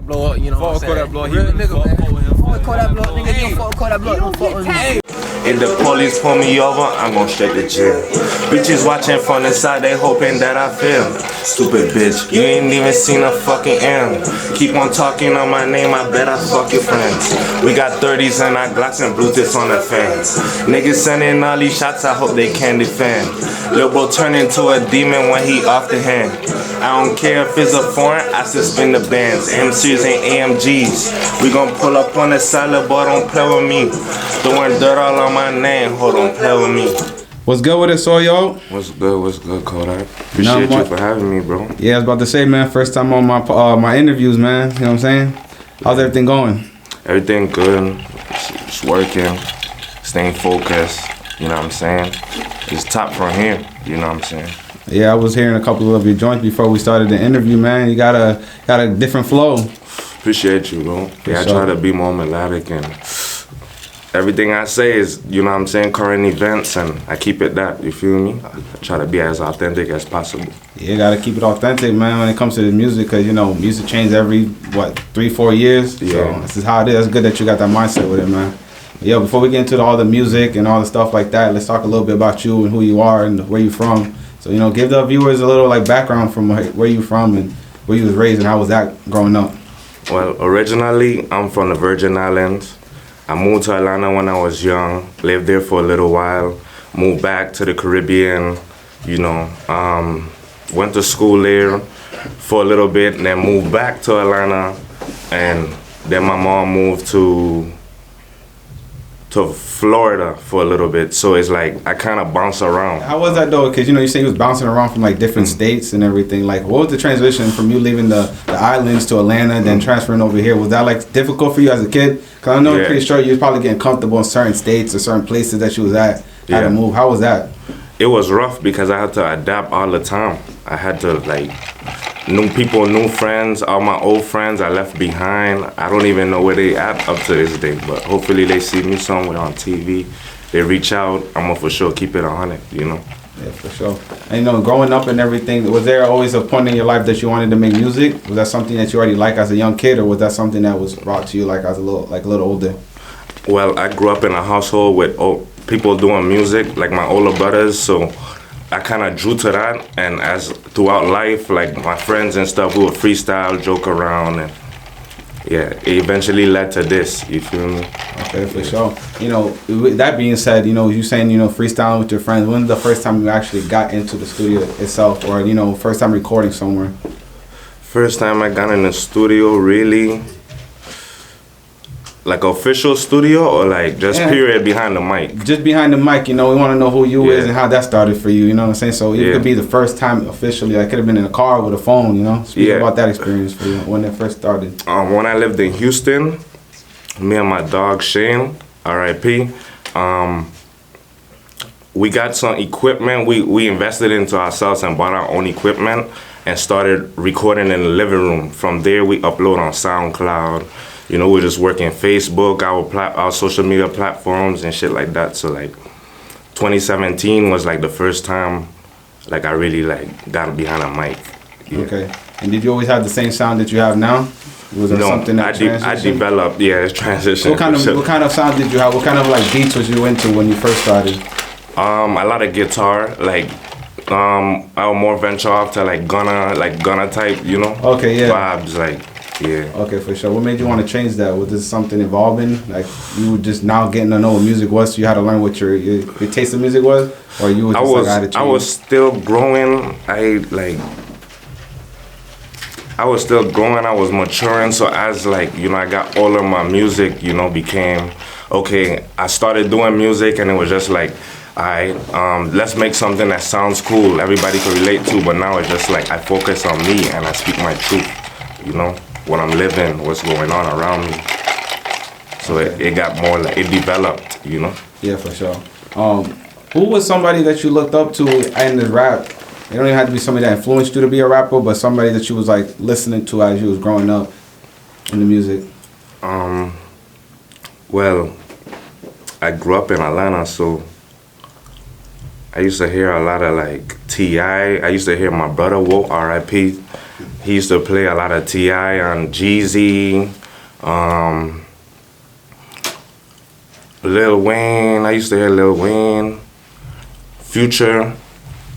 Blow up, you know what I'm saying? Blow up, Real nigga, man. That blow up, nigga. Call that blow up. If the police pull me over, I'm gon' straight to jail. Bitches watching from the side, they hoping that I fail. Stupid bitch, you ain't even seen a fucking M. Keep on talking on my name, I bet I fuck your friends. We got 30s and our Glocks and Bluetooths on the fans. Niggas sending all these shots, I hope they can defend. Lil' bro turn into a demon when he off the hand. I don't care if it's a foreign, I suspend the bands. MCs and AMGs. We gon' pull up on the side, boy, don't play with me. Throwing dirt all on my name, hold on, play with me. What's good with it, Soyo? What's good, Kodak? Appreciate you for having me, bro. Yeah, I was about to say, man, first time on my interviews, man. You know what I'm saying? How's everything going? Everything good. It's working. Staying focused. You know what I'm saying? It's top from here. You know what I'm saying? Yeah, I was hearing a couple of your joints before we started the interview, man. You got a different flow. Appreciate you, bro. Yeah, I try to be more melodic and everything I say is, you know what I'm saying, current events, and I keep it that, you feel me? I try to be as authentic as possible. Yeah, you gotta keep it authentic, man, when it comes to the music, because, you know, music changes every, 3-4 years? Yeah. So this is how it is. It's good that you got that mindset with it, man. But yeah, before we get into all the music and all the stuff like that, let's talk a little bit about you and who you are and where you from. So, you know, give the viewers a little, background from where you from and where you was raised and how was that growing up? Well, originally, I'm from the Virgin Islands. I moved to Atlanta when I was young, lived there for a little while, moved back to the Caribbean, you know, went to school there for a little bit, and then moved back to Atlanta, and then my mom moved to Florida for a little bit, so it's like I kind of bounce around. How was that though? Because you know you say you was bouncing around from different states and everything. Like, what was the transition from you leaving the islands to Atlanta, then transferring over here? Was that difficult for you as a kid? Because I know I'm pretty sure you was probably getting comfortable in certain states or certain places that you was at. Had to move. How was that? It was rough because I had to adapt all the time. I had to new people, new friends, all my old friends I left behind. I don't even know where they at up to this day, but hopefully they see me somewhere on TV. They reach out, I'm gonna for sure keep it 100, you know? Yeah, for sure. And you know, growing up and everything, was there always a point in your life that you wanted to make music? Was that something that you already liked as a young kid, or was that something that was brought to you as a little older? Well, I grew up in a household with people doing music, like my older brothers, so I kind of drew to that, and as throughout life, my friends and stuff, we would freestyle, joke around, and yeah, it eventually led to this, you feel me? Okay, for sure. You know, with that being said, you know, you saying, you know, freestyling with your friends, when's the first time you actually got into the studio itself, or, you know, first time recording somewhere? First time I got in the studio, really, official studio, or just period behind the mic? Just behind the mic, you know, we want to know who you is and how that started for you, you know what I'm saying? So it could be the first time officially, I could have been in a car with a phone, you know? Speak about that experience for you, when it first started. When I lived in Houston, me and my dog Shane, R.I.P., we got some equipment, we invested into ourselves and bought our own equipment and started recording in the living room. From there, we upload on SoundCloud. You know, we're just working Facebook, our social media platforms and shit like that. So 2017 was the first time I really got behind a mic. Yeah. Okay. And did you always have the same sound that you have now? Was there something that I developed, it's transition. What kind of sound did you have? What kind of beats was you into when you first started? A lot of guitar, I would more venture off to Gunna type, you know? Okay, yeah. Vibes, yeah. Okay, for sure. What made you want to change that? Was this something evolving? You were just now getting to know what music was, so you had to learn what your taste of music was? Or you were just I was still growing. I was still growing, I was maturing, so as I got older, my music, became, okay, I started doing music and it was just let's make something that sounds cool, everybody can relate to, but now it's just I focus on me and I speak my truth, what I'm living, what's going on around me. So it got more it developed, Yeah, for sure. Who was somebody that you looked up to in the rap? It don't even have to be somebody that influenced you to be a rapper, but somebody that you was listening to as you was growing up in the music. Well, I grew up in Atlanta, so I used to hear a lot of T.I. I used to hear my brother, Whoa, R.I.P. He used to play a lot of T.I. on Jeezy, Lil Wayne. I used to hear Lil Wayne, Future.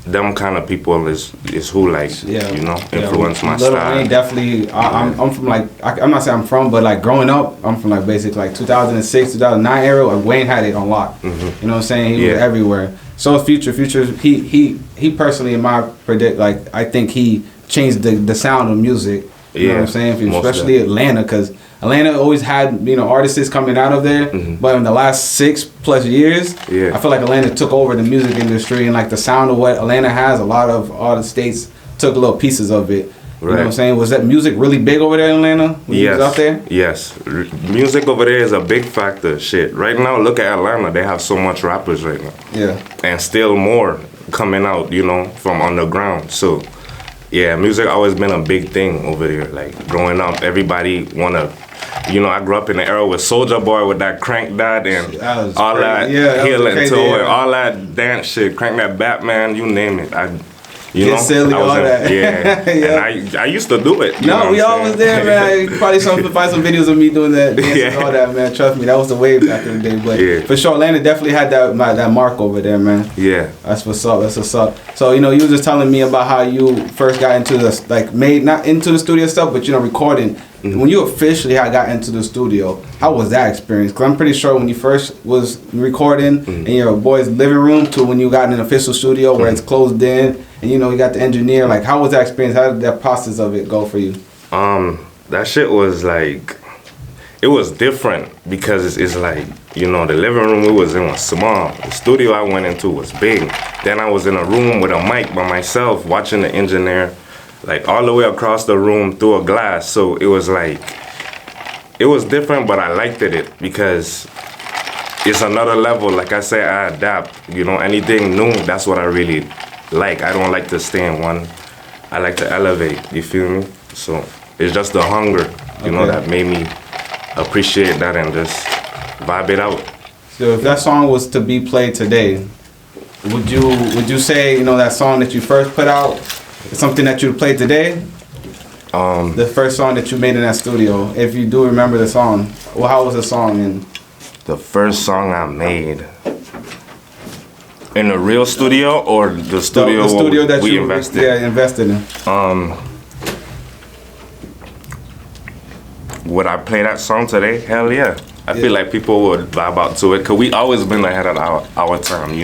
Them kind of people is who like influence my Lil style. Wayne definitely. I'm from like I'm not saying I'm from, but like growing up, I'm from like basically like 2006, 2009 era. Like Wayne had it on lock. You know what I'm saying? He was everywhere. So Future, he personally in my predict like I think he changed the sound of music. You know what I'm saying? Especially Atlanta, because Atlanta always had, artists coming out of there, but in the last 6+ years, I feel like Atlanta took over the music industry, and like the sound of what Atlanta has, a lot of all the states took little pieces of it. You know what I'm saying? Was that music really big over there in Atlanta when you was out there? Yes. Music over there is a big factor. Shit. Right now, look at Atlanta. They have so much rappers right now. Yeah. And still more coming out, from underground. So, yeah, music always been a big thing over there. Like, growing up, everybody wanna... I grew up in the era with Soulja Boy with that Crank That and all that healing to it, all that dance shit, Crank That Batman, you name it. Get silly, all that. Yeah, and I used to do it. No, we all was there, man. You probably find some videos of me doing that, dancing and all that, man. Trust me, that was the wave back in the day. But for sure, Atlanta definitely had that mark over there, man. Yeah. That's what's up. That's what's up. So, you were just telling me about how you first got into not into the studio stuff, but, recording. When you officially got into the studio, how was that experience? Because I'm pretty sure when you first was recording in your boy's living room to when you got in an official studio where it's closed in and you got the engineer, like how was that experience? How did that process of it go for you? That shit was like, it was different because it's like, the living room we was in was small. The studio I went into was big. Then I was in a room with a mic by myself watching the engineer like all the way across the room through a glass. So it was like, it was different, but I liked it because it's another level. Like I say, I adapt, anything new, that's what I really like. I don't like to stay in one. I like to elevate, you feel me? So it's just the hunger, that made me appreciate that and just vibe it out. So if that song was to be played today, would you say, that song that you first put out, something that you played today? The first song that you made in that studio, if you do remember the song. Well, how was the song? And the first song I made in the real studio or the studio, that we invested? Yeah, invested in. Would I play that song today? Hell yeah. I feel like people would vibe out to it because we always been ahead of our time,